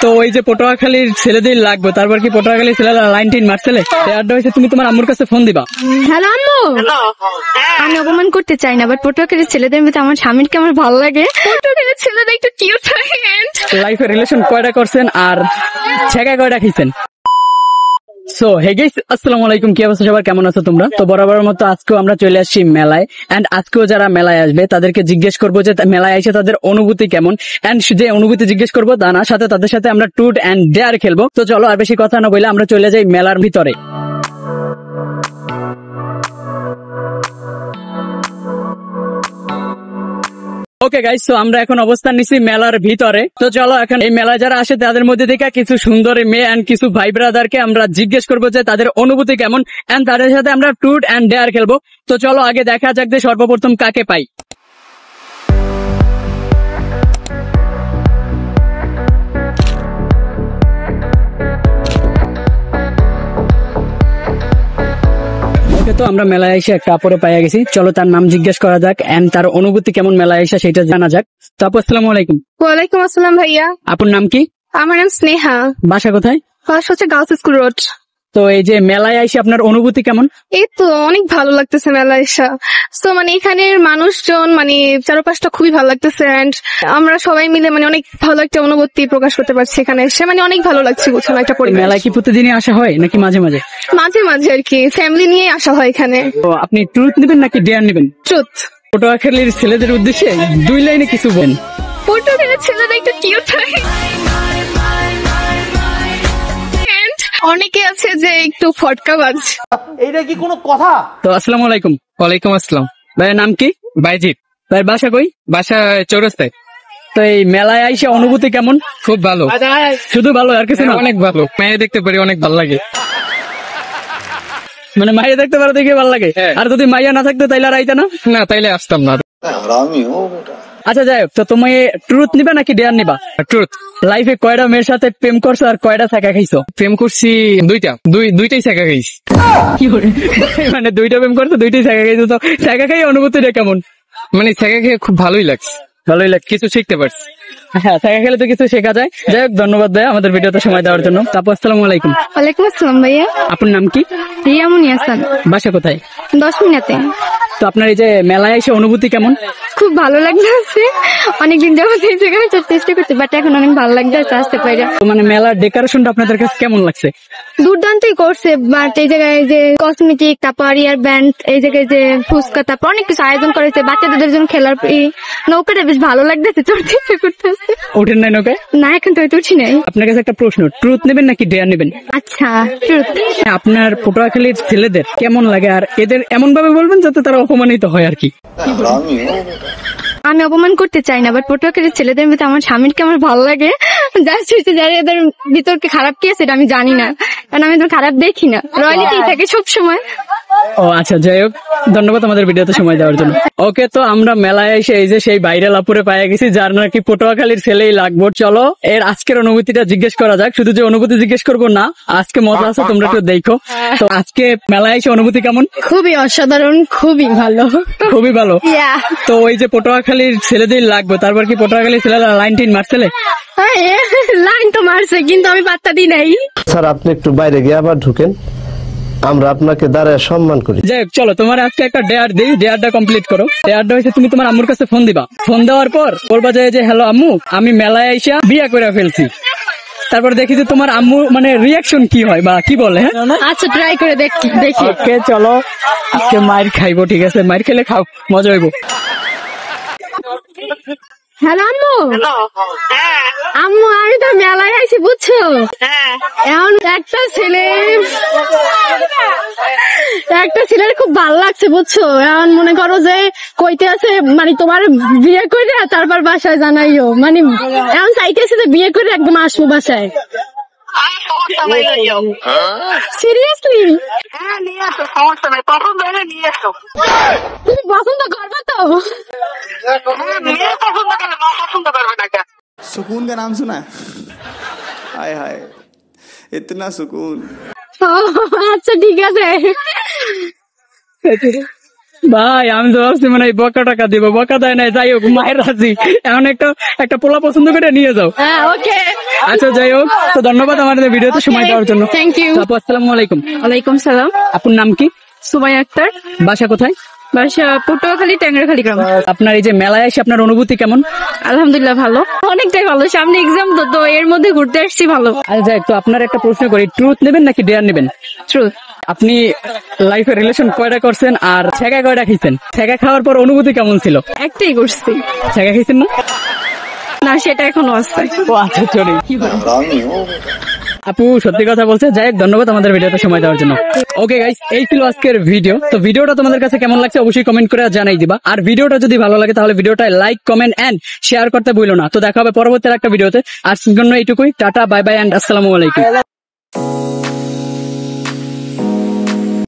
তো ওই যে পটুয়াখালীর ছেলেদের লাগবে, তারপর কি পটুয়াখালীর ছেলেরা লাইন টিন মারছিলে? আড্ডা হয়েছে, তুমি তোমার আম্মুর কাছে ফোন দিবা। হ্যালো আম্মু, আমি অপমান করতে চাই না, বাট পটুয়াখালীর ছেলেদের মধ্যে আমার স্বামীকে আমার ভালো লাগে। পটুয়াখালীর ছেলেরা একটু কিউট থাকে। লাইফে রিলেশন কয়টা করছেন আর ছেঁকা কয়টা খাইছেন? সো হে গাইস, আসসালামু আলাইকুম, কি অবস্থা সবার, কেমন আছো তোমরা? তো বরাবরের মতো আজকেও আমরা চলে আসছি মেলায়, এন্ড আজকেও যারা মেলায় আসবে তাদেরকে জিজ্ঞেস করবো যে মেলায় এসে তাদের অনুভূতি কেমন, এন্ড যে অনুভূতি জিজ্ঞেস করবো তা না, সাথে তাদের সাথে আমরা ট্রুথ এন্ড ডেয়ার খেলবো। তো চলো আর বেশি কথা না বলে আমরা চলে যাই মেলার ভিতরে। ওকে গাইস, তো আমরা এখন অবস্থান নিচ্ছি মেলার ভিতরে। তো চলো এখন এই মেলায় যারা আসে তাদের মধ্যে থেকে কিছু সুন্দর মেয়ে এন্ড কিছু ভাই ব্রাদারকে আমরা জিজ্ঞেস করবো যে তাদের অনুভূতি কেমন, এন্ড তাদের সাথে আমরা ট্রুথ এন্ড ডেয়ার খেলবো। তো চলো আগে দেখা যাক যে সর্বপ্রথম কাকে পাই। তো আমরা মেলায় এসে একটা আপুরে পাইয়া গেছি, চলো তার নাম জিজ্ঞেস করা যাক এন্ড তার অনুভূতি কেমন মেলায় এসে সেটা জানা যাক। তো আপু আসসালামু আলাইকুম। ওয়ালাইকুম আসসালাম ভাইয়া। আপুর নাম কি? আমার নাম স্নেহা। বাসা কোথায়? বাসা হচ্ছে গার্লস স্কুল রোড। তো এই যে মেলায় এসে আপনার অনুভূতি কেমন? এই তো অনেক ভালো লাগতেছে মেলা এসা। তো মানে এখানের মানুষজন মানে চারপাশটা খুবই ভালো লাগতেছে, এন্ড আমরা সবাই মিলে মানে অনেক ভালো একটা অনুভূতি প্রকাশ করতে পারছি এখানে এসে, মানে অনেক ভালো লাগছে বুঝছেন একটা পরিবেশ। মেলায় কি প্রতিদিনই আসা হয় নাকি মাঝে মাঝে? মাঝে মাঝে আর কি, ফ্যামিলি নিয়ে আসা হয় এখানে। তো আপনি ট্রুথ নেবেন নাকি ডেয়ার নেবেন? ট্রুথ। পটুয়াখালীর ছেলেদের উদ্দেশ্যে 2 লাইনে কিছু বলেন। পটুয়াখালীর ছেলেরা একটু কিউট থাকে, অনেকে আছে যে একটু ফটকাবাজ। এইটা কি কোনো কথা? তো আসসালামু আলাইকুম। ওয়ালাইকুম আসসালাম। ভাইয়ের নাম কি? বাইজিৎ। ভাইয়ের বাসা কই? বাসা চৌরাস্তায়। তো এই মেলায় এসে অনুভূতি কেমন? খুব ভালো, শুধু ভালো আর কিছু না? অনেক ভালো, মেয়ে দেখতে পারি অনেক ভালো লাগে। মানে মাইয়া দেখতে পারো দেখে ভালো লাগে? আর যদি মাইয়া না থাকতো তাইলে আর আইতা না? না তাইলে আসতাম না। আচ্ছা যাই হোক, তো তুমি ট্রুথ নিবা নাকি ডেয়ার নিবা? ট্রুথ। লাইফে কয়টা মেয়ের সাথে প্রেম করছো আর কয়টা ছাকা খাইছো? প্রেম করছি দুইটাই ছাকা খাইছি। মানে 2টা প্রেম করছো, 2টাই ছাকা খাইছো। তো ছাকা খাই অনুভূতিটা কেমন? মানে ছাকা খেয়ে খুব ভালোই লাগছে, ভালোই লাগে, কিছু শিখতে পারছি। হ্যাঁ ছাকা খেলে তো কিছু শেখা যায়। যাই হোক, ধন্যবাদ ভাইয়া আমাদের ভিডিওতে সময় দেওয়ার জন্য। তারপর আসসালামু আলাইকুম। ওয়ালাইকুম আসসালাম ভাইয়া। আপনার নাম কি? রিয়ামনি হাসান। বাসা কোথায়? 10 মিনিটে। তো আপনার এই যে মেলায় এসে অনুভূতি কেমন? খুব ভালো লাগতেছে, অনেকদিন যাবত এই জায়গায় চেষ্টা করছি, বাট এখন অনেক ভালো লাগতেছে আসতে পারে। মানে মেলার ডেকোরেশনটা আপনাদের কাছে কেমন লাগছে? দুর্দান্তই করছে, বাট এই জায়গায় যে কসমেটিক, তারপর ইয়ার ব্যান্ড, এই জায়গায় যে ফুচকা, তারপর অনেক কিছু আয়োজন করেছে বাচ্চাদের জন্য খেলার। নৌকাটা বেশ ভালো লাগতেছে, চড়তে ইচ্ছে করতেছে। ওঠেন নাই নৌকায়? না এখন তো উঠছি নাই। আপনার কাছে একটা প্রশ্ন, ট্রুথ নেবেন নাকি ডেয়ার নেবেন? আচ্ছা ট্রুথ। আপনার পটুয়াখালীর ছেলেদের কেমন লাগে আর এদের এমন ভাবে বলবেন যাতে তারা অপমানিত হয় আর কি। আমি অপমান করতে চাই না, বাট পটুয়াখালীর ছেলেদের মধ্যে আমার স্বামীকে আমার ভালো লাগে। জাস্ট হচ্ছে যারা এদের ভিতরকে খারাপ কি আছে এটা আমি জানি না, কারণ আমি এদের খারাপ দেখি না, রয়্যালিটি থাকে সবসময়। ও আচ্ছা, যাই হোক, ধন্যবাদ আমাদের ভিডিওতে সময় দেওয়ার জন্য। ওকে, তো আমরা মেলায় এসে এই যে সেই ভাইরাল আপুরে পাইয়া গেছি যার নাকি পটুয়াখালীর ছেলেই লাগবো। চলো এর আজকের অনুভূতিটা জিজ্ঞেস করা যাক। শুধু যে অনুভূতি জিজ্ঞেস করবো না, আজকে মজা আছে, তোমরা একটু দেখো। তো আজকে মেলায় এসে অনুভূতি কেমন? খুবই অসাধারণ, খুবই ভালো। খুবই ভালো। তো ওই যে পটুয়াখালীর ছেলেদের লাগবে, তারপর কি পটুয়াখালীর ছেলেরা লাইন টিন মারছিলে? লাইন তো মারছে, কিন্তু আমি পাত্তা দিই নাই। স্যার আপনি একটু বাইরে গিয়ে আবার ঢুকেন, আমরা আপনাকে দাঁড়ায় সম্মান করি। যাই হোক, চলো তোমার আজকে একটা ডেয়ার দিই, ডেয়ারটা কমপ্লিট করো। ডেয়ারটা হচ্ছে তুমি তোমার আম্মুর কাছে ফোন দিবা। ফোন দেওয়ার পর বলবা যে হ্যালো আম্মু, আমি মেলায় আইসা বিয়ে করে ফেলছি। তারপর দেখি যে তোমার আম্মু মানে রিয়াকশন কি হয় বা কি বলে। আচ্ছা ট্রাই করে দেখি। ওকে চলো, আজকে মাইর খাইবো, ঠিক আছে? মাইর খেলে খাও, মজা হইব। হ্যালো আম্মু। আম্মু আমি তো মেলায় আইছি বুঝছো, এখন একটা ছেলের খুব ভালো লাগছে বুঝছো। এখন মনে করো যে কইতে আছে মানে তোমার বিয়ে করে তারপর বাসায় জানাইও, মানে এখন চাইতেছে যে বিয়ে করে একদম আসবো বাসায়। সিরিয়াসলি? তুমি পছন্দ করবে তো? सुकून का नाम सुना है? हाय हाय इतना सुकून। আচ্ছা ঠিক আছে ভাই, আমি তো ভাবছি মানে বকা টাকা দিব, বকা দেয় নাই। যাই হোক, মায়ের রাজি। এখন একটা পোলা পছন্দ করে নিয়ে যাও। ওকে আচ্ছা যাই হোক, তো ধন্যবাদ আমাদের ভিডিওতে সময় দেওয়ার জন্য। Thank you. তো আপু আসসালামু আলাইকুম। ওয়ালাইকুম সালাম। আপুর নাম কি? সুমাইয়া আক্তার, বাসা কোথায়? বাসা পটুয়াখালী, ট্যাংরাখালী গ্রাম। আপনার এই যে মেলায় এসে আপনার অনুভূতি কেমন? আলহামদুলিল্লাহ ভালো, অনেকটাই ভালো। সামনে এক্সাম তো এর মধ্যে ঘুরতে আসছি, ভালো। আচ্ছা যাই হোক, তো আপনার একটা প্রশ্ন করি, ট্রুথ নেবেন নাকি ডেয়ার নেবেন? ট্রুথ। আপনি লাইফে রিলেশন কয়টা করছেন আর ছেঁকা কয়টা খাইছেন? ছেঁকা খাওয়ার পর অনুভূতি কেমন ছিল? একটাই করছি ছেঁকা খাইছেন না? না, সেটা এখনো আছে। ও আচ্ছা সরি। আপু সত্যি কথা বলছে। যাই হোক, ধন্যবাদ আমাদের ভিডিওতে সময় দেওয়ার জন্য। ওকে গাইস, এই ছিল আজকের ভিডিও। তো ভিডিওটা তোমাদের কাছে কেমন লাগছে অবশ্যই কমেন্ট করে জানাই দিবা। আর ভিডিওটা যদি ভালো লাগে তাহলে ভিডিওটা লাইক, কমেন্ট এন্ড শেয়ার করতে ভুলো না। তো দেখা হবে পরবর্তী একটা ভিডিওতে। আজকের জন্য এইটুকুই। টাটা, বাই বাই এন্ড আসসালামু আলাইকুম।